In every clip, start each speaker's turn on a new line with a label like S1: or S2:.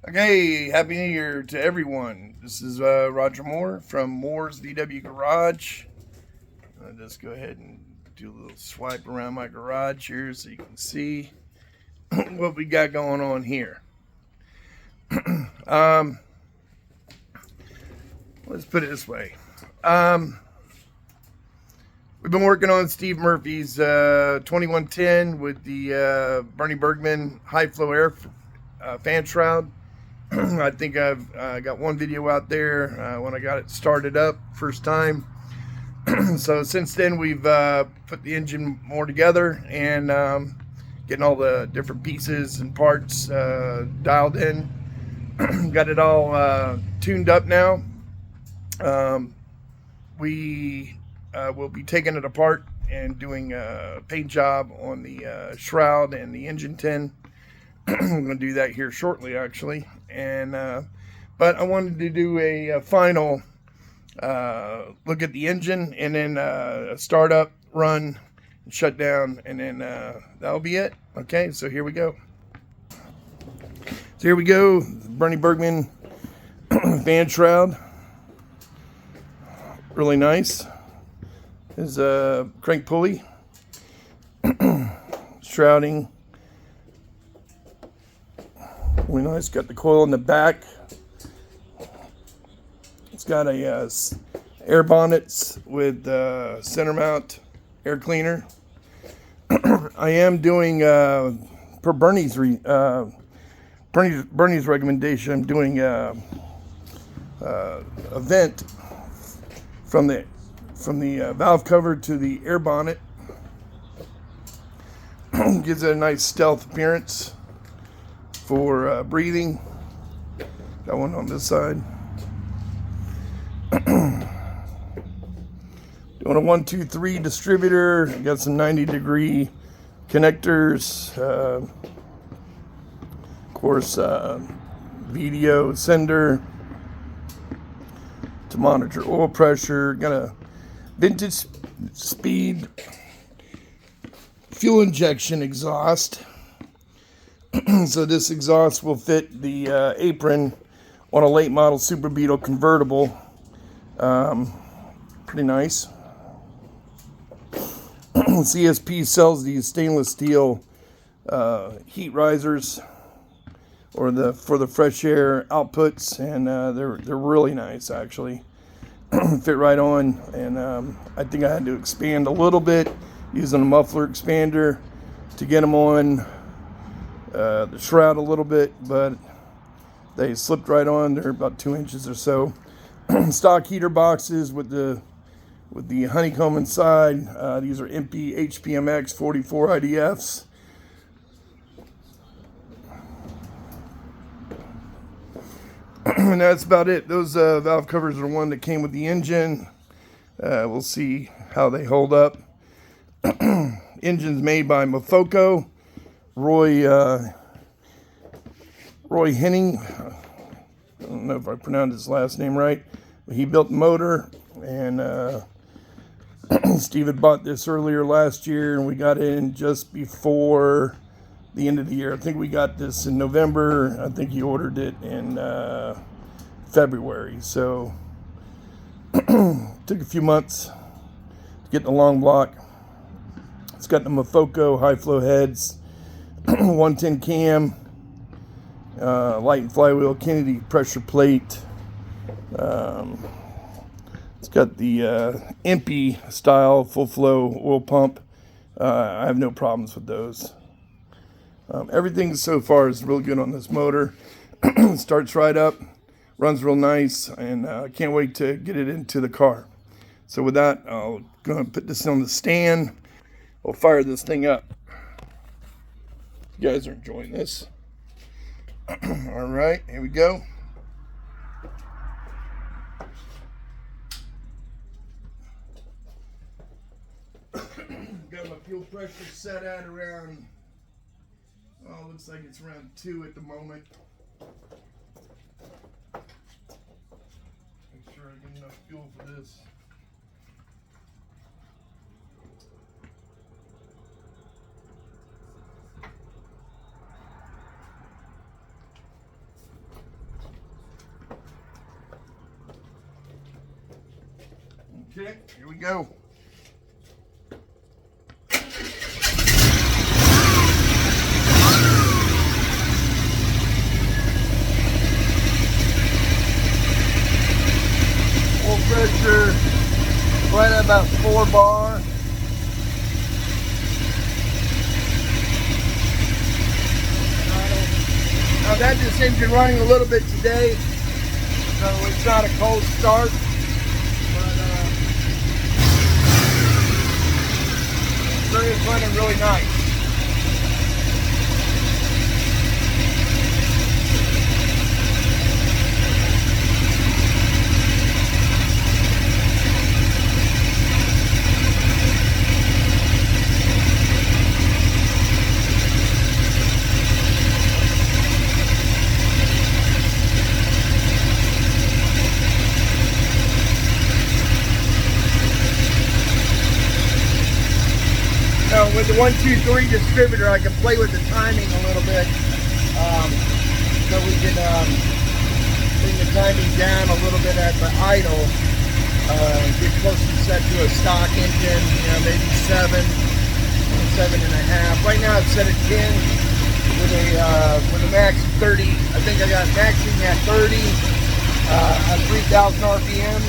S1: Okay, Happy New Year to everyone. This is Roger Moore from Moore's VW Garage. I'll just go ahead and do a little swipe around my garage here so you can see what we got going on here. Let's put it this way. We've been working on Steve Murphy's 2110 with the Bergmann high flow air fan shroud. I think I've got one video out there when I got it started up first time. So since then we've put the engine more together and getting all the different pieces and parts dialed in. Got it all tuned up now. We will be taking it apart and doing a paint job on the shroud and the engine tin. I'm going to do that here shortly, actually. And but I wanted to do a final look at the engine and then a startup, run, and shut down, and then that'll be it. Okay, so here we go. So here we go, Bergmann fan shroud. Really nice. Is a crank pulley, shrouding. Really nice. Got the coil in the back. It's got a air bonnets with center mount air cleaner. I am doing per Bernie's recommendation. I'm doing a vent from the valve cover to the air bonnet. Gives it a nice stealth appearance for breathing. Got one on this side. Doing a 1, 2, 3 distributor. Got some 90-degree connectors. Of course, video sender to monitor oil pressure. Got a vintage speed fuel injection exhaust. So this exhaust will fit the apron on a late model Super Beetle convertible. Pretty nice. CSP sells these stainless steel heat risers or for the fresh air outputs, and they're really nice actually. Fit right on, and I think I had to expand a little bit using a muffler expander to get them on the shroud a little bit, but they slipped right on. They're about 2 inches or so. Stock heater boxes with the honeycomb inside. These are Empi HPMX 44 IDFs. And that's about it. Those valve covers are one that came with the engine. We'll see how they hold up. Engine's made by Mofoco. Roy Henning. I don't know if I pronounced his last name right. But he built the motor, and Steve had bought this earlier last year, and we got it in just before the end of the year. I think we got this in November. I think he ordered it in February. So took a few months to get the long block. It's got the Mofoco high flow heads, 110 cam, light and flywheel, Kennedy pressure plate. It's got the Empi style full flow oil pump. I have no problems with those. Everything so far is real good on this motor. Starts right up, runs real nice, and I can't wait to get it into the car. So with that, I'm going to put this on the stand. We'll fire this thing up. You guys are enjoying this. All right, here we go. Got my fuel pressure set at around, oh, looks like it's around 2 at the moment. Make sure I get enough fuel for this. Okay, here we go. Full pressure, right at about 4 bar. Now that just engine running a little bit today, so it's not a cold start, but it's running really nice. With the 1-2-3 distributor, I can play with the timing a little bit, so we can bring the timing down a little bit at the idle, get close to set to a stock engine, you know, maybe 7.5. Right now it's set at 10 with a max of 30. I think I got maxing at 30 at 3,000 RPM.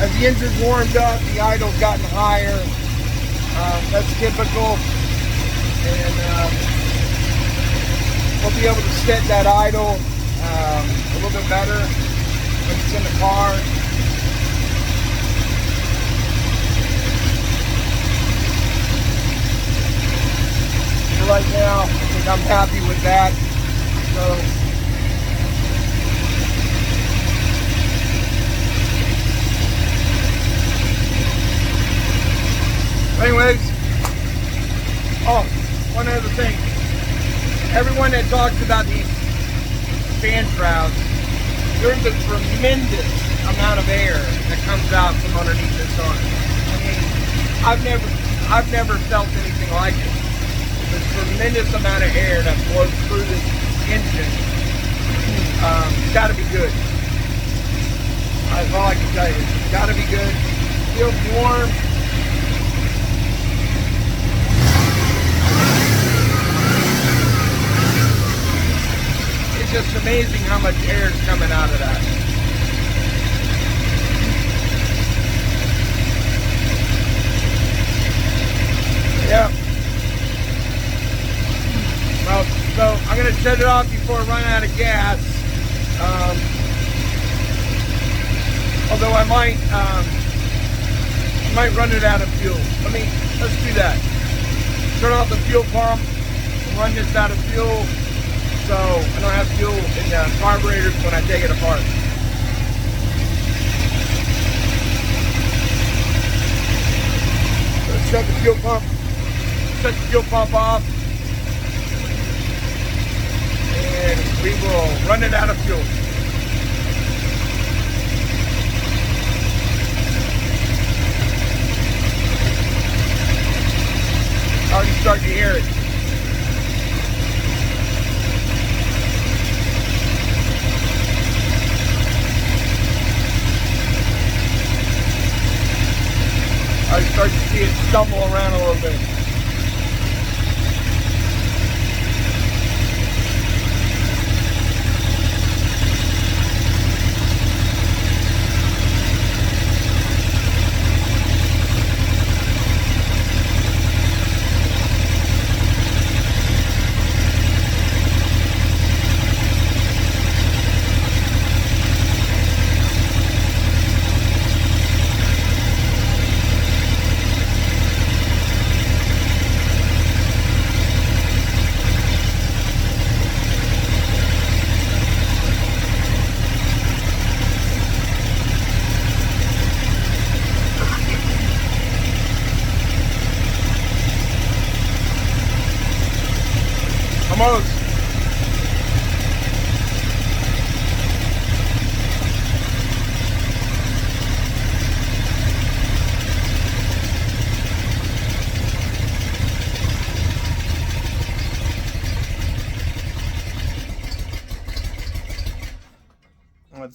S1: As the engine's warmed up, the idle's gotten higher. That's typical. And we'll be able to set that idle a little bit better when it's in the car. So right now, I think I'm happy with that. So. Anyways, oh, one other thing. Everyone that talks about these fan shrouds, there's a tremendous amount of air that comes out from underneath this arm. I mean, I've never felt anything like it. There's a tremendous amount of air that blows through this engine. It's got to be good. That's all I can tell you. It's got to be good. Feels warm. It's just amazing how much air is coming out of that. Yeah. Well, so I'm going to shut it off before I run out of gas. Although I might run it out of fuel. Let's do that. Turn off the fuel pump, run this out of fuel, so I don't have fuel in the carburetors when I take it apart. So shut the fuel pump off, and we will run it out of fuel. Already starting to hear it. I start to see it stumble around a little bit.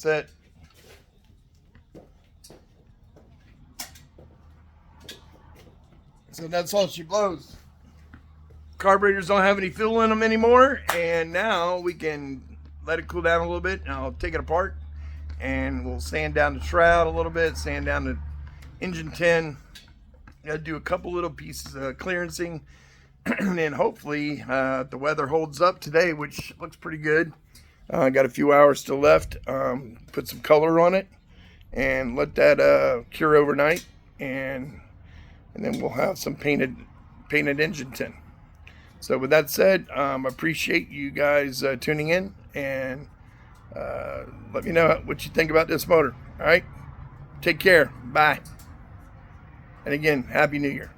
S1: that's it. So that's all she blows. Carburetors don't have any fuel in them anymore, and now we can let it cool down a little bit. And I'll take it apart, and we'll sand down the shroud a little bit, sand down the engine tin. Gotta do a couple little pieces of clearancing, and then hopefully the weather holds up today, which looks pretty good. Got a few hours still left. Put some color on it and let that cure overnight, and then we'll have some painted engine tin. So with that said, appreciate you guys tuning in, and let me know what you think about this motor. All right, take care. Bye. And again, Happy New Year.